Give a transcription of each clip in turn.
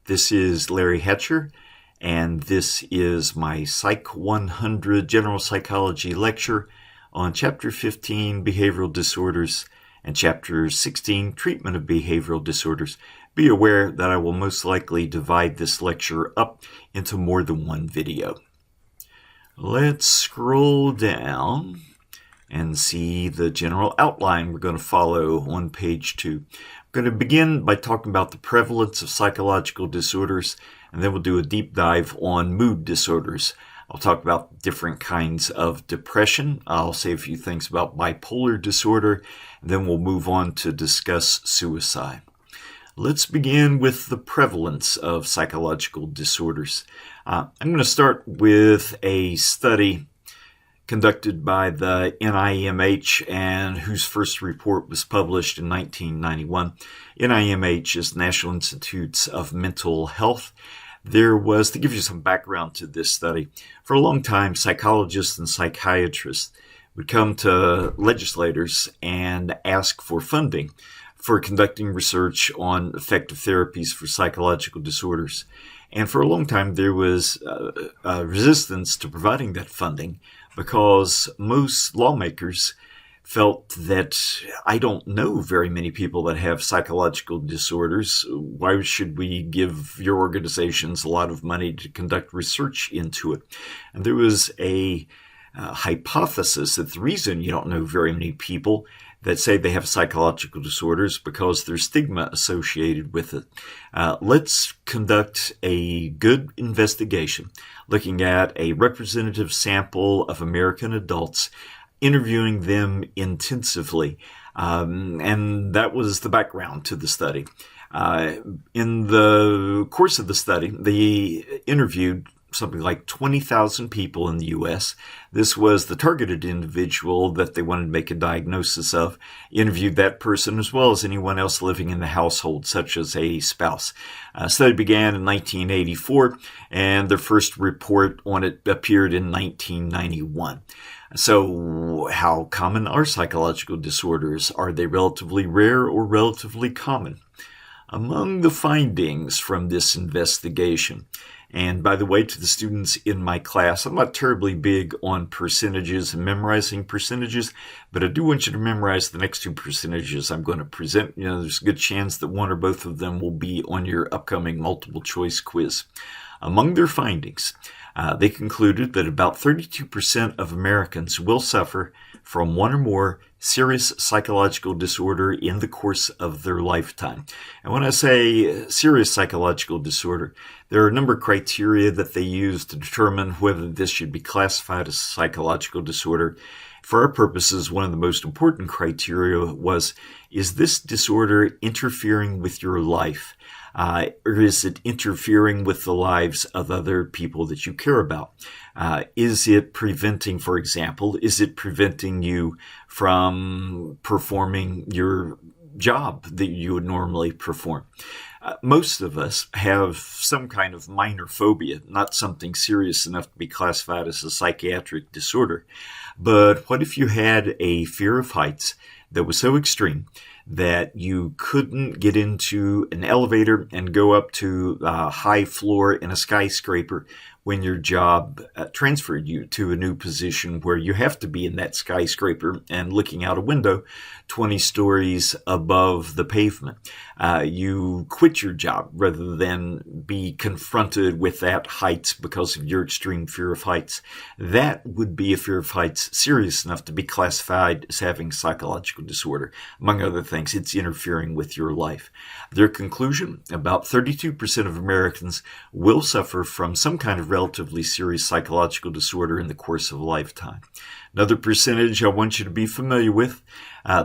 This is Larry Hatcher, and this is my Psych 100 General Psychology lecture on Chapter 15, Behavioral Disorders, and Chapter 16, Treatment of Behavioral Disorders. Be aware that I will most likely divide this lecture up into more than one video. Let's scroll down and see the general outline we're going to follow on page 2. I'm going to begin by talking about the prevalence of psychological disorders, and then we'll do a deep dive on mood disorders. I'll talk about different kinds of depression. I'll say a few things about bipolar disorder, and then we'll move on to discuss suicide. Let's begin with the prevalence of psychological disorders. I'm going to start with a study conducted by the NIMH and whose first report was published in 1991. NIMH is National Institutes of Mental Health. There was, to give you some background to this study, for a long time, psychologists and psychiatrists would come to legislators and ask for funding for conducting research on effective therapies for psychological disorders. And for a long time, there was resistance to providing that funding because most lawmakers felt that I don't know very many people that have psychological disorders. Why should we give your organizations a lot of money to conduct research into it? And there was a hypothesis that the reason you don't know very many people that say they have psychological disorders because there's stigma associated with it. Let's conduct a good investigation looking at a representative sample of American adults, interviewing them intensively. And that was the background to the study. In the course of the study, they interviewed something like 20,000 people in the U.S. This was the targeted individual that they wanted to make a diagnosis of, interviewed that person as well as anyone else living in the household, such as a spouse. The study began in 1984, and their first report on it appeared in 1991. So how common are psychological disorders? Are they relatively rare or relatively common? Among the findings from this investigation, and by the way, to the students in my class, I'm not terribly big on percentages and memorizing percentages, but I do want you to memorize the next two percentages I'm going to present. There's a good chance that one or both of them will be on your upcoming multiple choice quiz. Among their findings, they concluded that about 32% of Americans will suffer from one or more serious psychological disorder in the course of their lifetime. And when I say serious psychological disorder, there are a number of criteria that they use to determine whether this should be classified as a psychological disorder. For our purposes, one of the most important criteria was, is this disorder interfering with your life? Or is it interfering with the lives of other people that you care about? Is it preventing, for example, is it preventing you from performing your job that you would normally perform? Most of us have some kind of minor phobia, not something serious enough to be classified as a psychiatric disorder. But what if you had a fear of heights that was so extreme that you couldn't get into an elevator and go up to a high floor in a skyscraper when your job transferred you to a new position where you have to be in that skyscraper and looking out a window 20 stories above the pavement? You quit your job rather than be confronted with that heights because of your extreme fear of heights. That would be a fear of heights serious enough to be classified as having psychological disorder. Among other things, it's interfering with your life. Their conclusion, about 32% of Americans will suffer from some kind of relatively serious psychological disorder in the course of a lifetime. Another percentage I want you to be familiar with,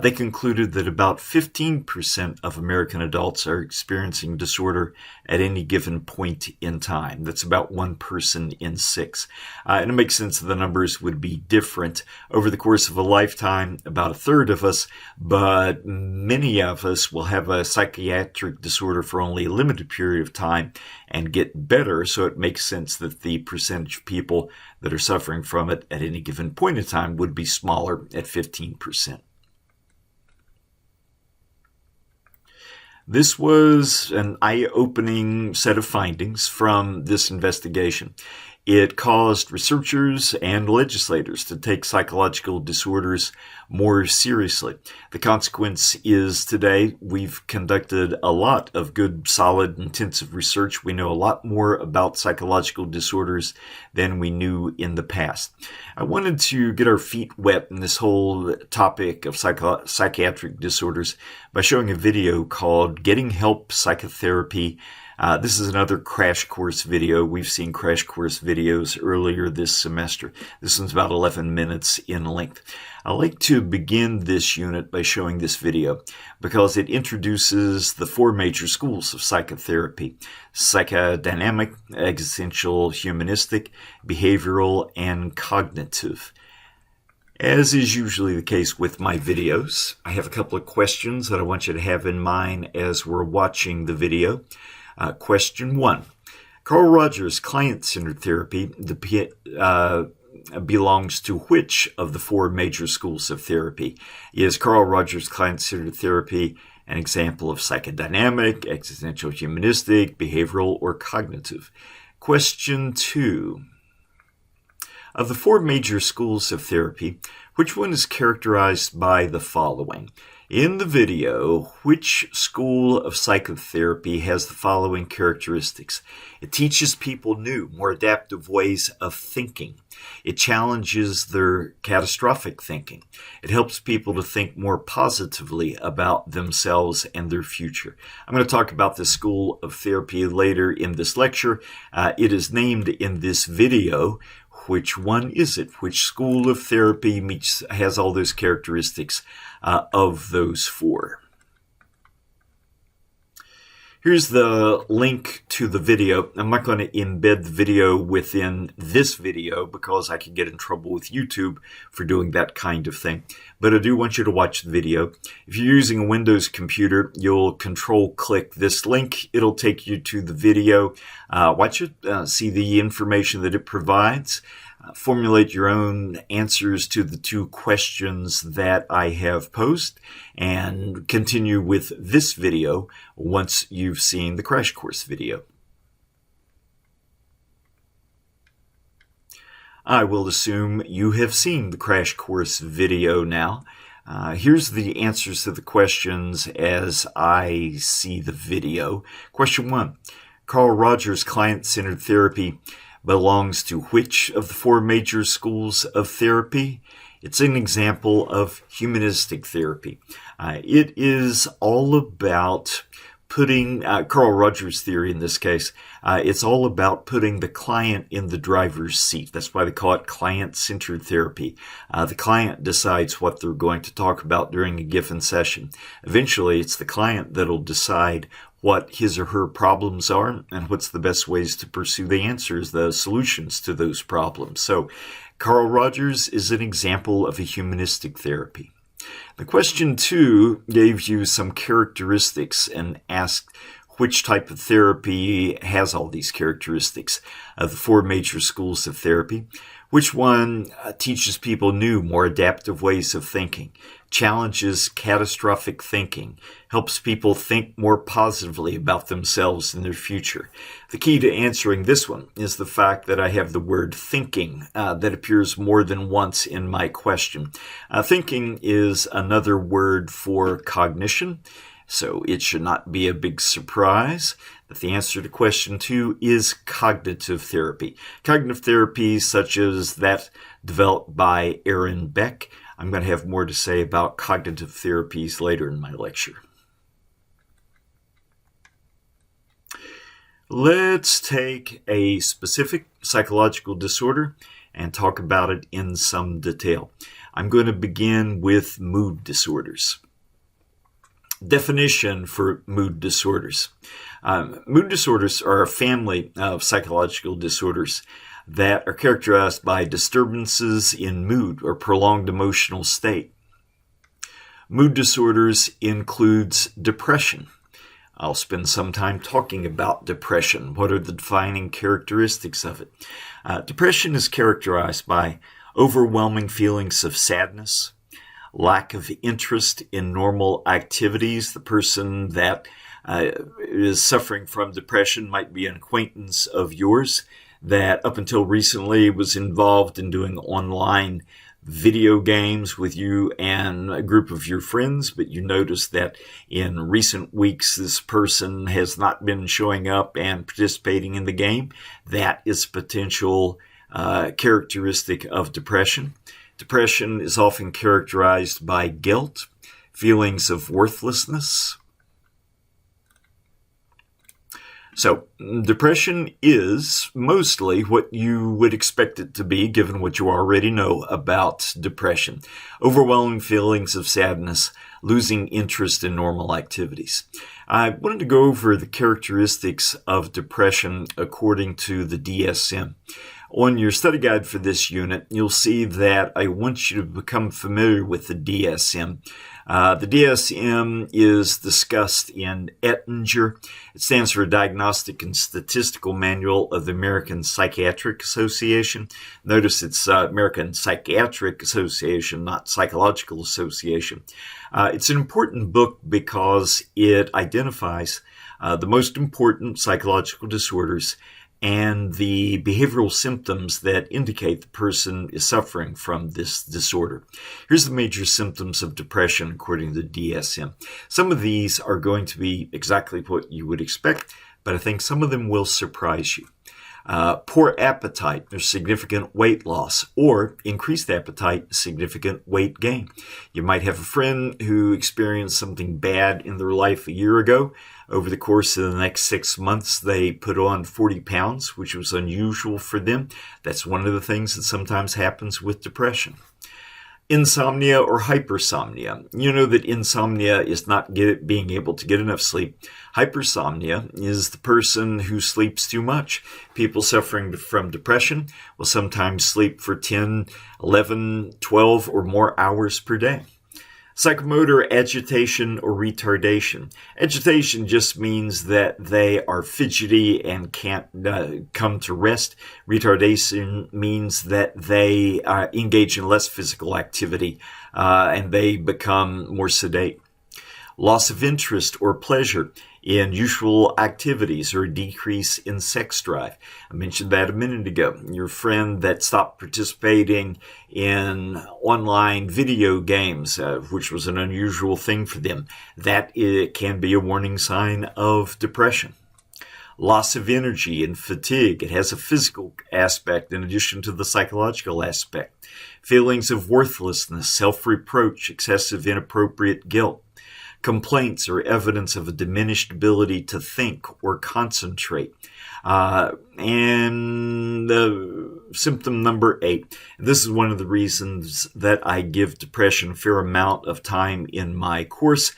they concluded that about 15% of American adults are experiencing disorder at any given point in time. That's about 1 person in 6. And it makes sense that the numbers would be different over the course of a lifetime. About a third of us, but many of us will have a psychiatric disorder for only a limited period of time and get better. So it makes sense that the percentage of people that are suffering from it at any given point in time would be smaller at 15%. This was an eye-opening set of findings from this investigation. It caused researchers and legislators to take psychological disorders more seriously. The consequence is today we've conducted a lot of good, solid, intensive research. We know a lot more about psychological disorders than we knew in the past. I wanted to get our feet wet in this whole topic of psychiatric disorders by showing a video called Getting Help Psychotherapy. This is another crash course video. We've seen crash course videos earlier this semester. This one's about 11 minutes in length. I like to begin this unit by showing this video because it introduces the four major schools of psychotherapy: psychodynamic, existential, humanistic, behavioral, and cognitive. As is usually the case with my videos, I have a couple of questions that I want you to have in mind as we're watching the video. Question 1. Carl Rogers' client-centered therapy belongs to which of the four major schools of therapy? Is Carl Rogers' client-centered therapy an example of psychodynamic, existential, humanistic, behavioral, or cognitive? Question 2. Of the four major schools of therapy, which one is characterized by the following? In the video, which school of psychotherapy has the following characteristics? It teaches people new, more adaptive ways of thinking. It challenges their catastrophic thinking. It helps people to think more positively about themselves and their future. I'm going to talk about this school of therapy later in this lecture. It is named in this video. Which one is it? Which school of therapy has all those characteristics of those four? Here's the link to the video. I'm not going to embed the video within this video because I could get in trouble with YouTube for doing that kind of thing. But I do want you to watch the video. If you're using a Windows computer, you'll control-click this link. It'll take you to the video. Watch it, see the information that it provides. Formulate your own answers to the two questions that I have posed, and continue with this video once you've seen the crash course video. I will assume you have seen the crash course video now. Here's the answers to the questions as I see the video. Question 1. Carl Rogers' client-centered therapy belongs to which of the four major schools of therapy? It's an example of humanistic therapy. It is all about putting, Carl Rogers' theory in this case, it's all about putting the client in the driver's seat. That's why they call it client-centered therapy. The client decides what they're going to talk about during a given session. Eventually, it's the client that'll decide what his or her problems are and what's the best ways to pursue the answers, the solutions to those problems. So Carl Rogers is an example of a humanistic therapy. The question 2 gave you some characteristics and asked which type of therapy has all these characteristics of the four major schools of therapy. Which one teaches people new, more adaptive ways of thinking, challenges catastrophic thinking, helps people think more positively about themselves and their future? The key to answering this one is the fact that I have the word thinking that appears more than once in my question. Thinking is another word for cognition, so it should not be a big surprise that the answer to question 2 is cognitive therapy. Cognitive therapy such as that developed by Aaron Beck. I'm going to have more to say about cognitive therapies later in my lecture. Let's take a specific psychological disorder and talk about it in some detail. I'm going to begin with mood disorders. Definition for mood disorders. Mood disorders are a family of psychological disorders that are characterized by disturbances in mood or prolonged emotional state. Mood disorders includes depression. I'll spend some time talking about depression. What are the defining characteristics of it? Depression is characterized by overwhelming feelings of sadness, lack of interest in normal activities. The person that is suffering from depression might be an acquaintance of yours that up until recently was involved in doing online video games with you and a group of your friends, but you notice that in recent weeks this person has not been showing up and participating in the game. That is potential characteristic of depression. Depression is often characterized by guilt, feelings of worthlessness. So, depression is mostly what you would expect it to be, given what you already know about depression. Overwhelming feelings of sadness, losing interest in normal activities. I wanted to go over the characteristics of depression according to the DSM. On your study guide for this unit, you'll see that I want you to become familiar with the DSM. The DSM is discussed in Ettinger. It stands for Diagnostic and Statistical Manual of the American Psychiatric Association. Notice it's American Psychiatric Association, not Psychological Association. It's an important book because it identifies the most important psychological disorders and the behavioral symptoms that indicate the person is suffering from this disorder. Here's the major symptoms of depression according to the DSM. Some of these are going to be exactly what you would expect, but I think some of them will surprise you. Poor appetite or significant weight loss, or increased appetite, significant weight gain. You might have a friend who experienced something bad in their life a year ago. Over the course of the next 6 months, they put on 40 pounds, which was unusual for them. That's one of the things that sometimes happens with depression. Insomnia or hypersomnia. You know that insomnia is not being able to get enough sleep. Hypersomnia is the person who sleeps too much. People suffering from depression will sometimes sleep for 10, 11, 12 or more hours per day. Psychomotor agitation or retardation. Agitation just means that they are fidgety and can't come to rest. Retardation means that they engage in less physical activity and they become more sedate. Loss of interest or pleasure in usual activities or a decrease in sex drive. I mentioned that a minute ago. Your friend that stopped participating in online video games, which was an unusual thing for them, that it can be a warning sign of depression. Loss of energy and fatigue. It has a physical aspect in addition to the psychological aspect. Feelings of worthlessness, self-reproach, excessive inappropriate guilt. Complaints are evidence of a diminished ability to think or concentrate. And symptom number 8. This is one of the reasons that I give depression a fair amount of time in my course.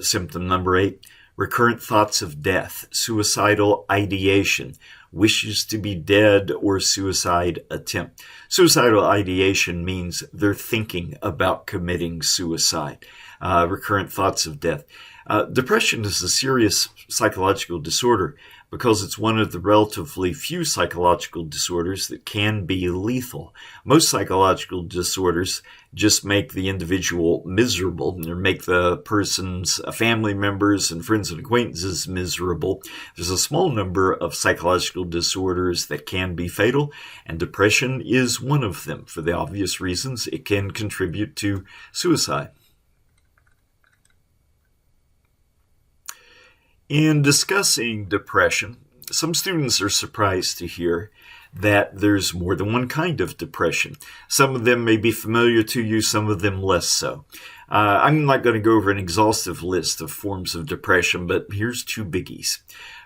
Symptom number 8, recurrent thoughts of death, suicidal ideation, wishes to be dead, or suicide attempt. Suicidal ideation means they're thinking about committing suicide. Recurrent thoughts of death. Depression is a serious psychological disorder because it's one of the relatively few psychological disorders that can be lethal. Most psychological disorders just make the individual miserable or make the person's family members and friends and acquaintances miserable. There's a small number of psychological disorders that can be fatal, and depression is one of them. For the obvious reasons, it can contribute to suicide. In discussing depression, some students are surprised to hear that there's more than one kind of depression. Some of them may be familiar to you, some of them less so. I'm not going to go over an exhaustive list of forms of depression, but here's 2 biggies.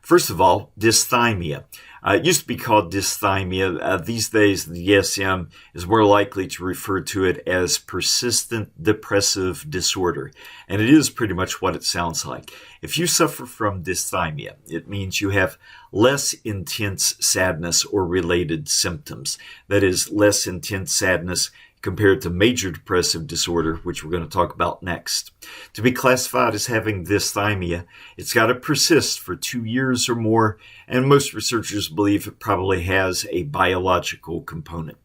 First of all, dysthymia. It used to be called dysthymia. These days, the DSM is more likely to refer to it as persistent depressive disorder. And it is pretty much what it sounds like. If you suffer from dysthymia, it means you have less intense sadness or related symptoms. That is, less intense sadness compared to major depressive disorder, which we're going to talk about next. To be classified as having dysthymia, it's got to persist for 2 years or more, and most researchers believe it probably has a biological component.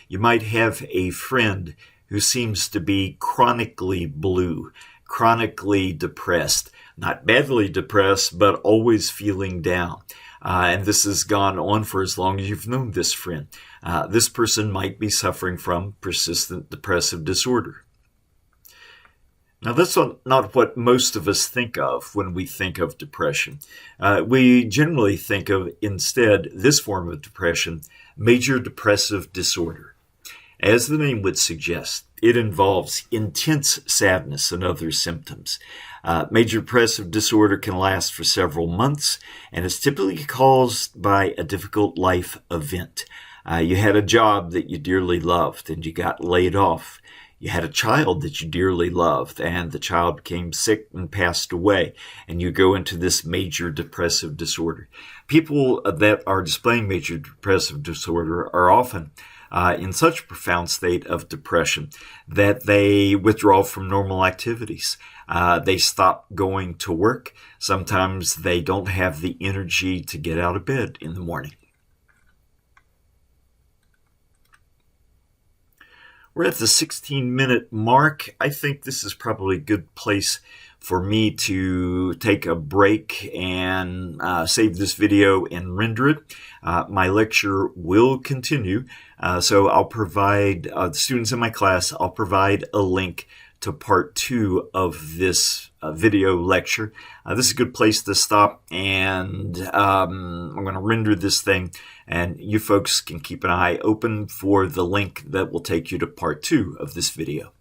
You might have a friend who seems to be chronically blue, chronically depressed, not badly depressed, but always feeling down. And this has gone on for as long as you've known this friend. This person might be suffering from persistent depressive disorder. Now, that's not what most of us think of when we think of depression. We generally think of, instead, this form of depression, major depressive disorder. As the name would suggest, it involves intense sadness and other symptoms. Major depressive disorder can last for several months and is typically caused by a difficult life event. You had a job that you dearly loved and you got laid off. You had a child that you dearly loved and the child became sick and passed away, and you go into this major depressive disorder. People that are displaying major depressive disorder are often in such a profound state of depression that they withdraw from normal activities. They stop going to work. Sometimes they don't have the energy to get out of bed in the morning. We're at the 16-minute mark. I think this is probably a good place for me to take a break and save this video and render it. My lecture will continue, so I'll provide the students in my class, I'll provide a link to part 2 of this video lecture. This is a good place to stop, and I'm going to render this thing, and you folks can keep an eye open for the link that will take you to part 2 of this video.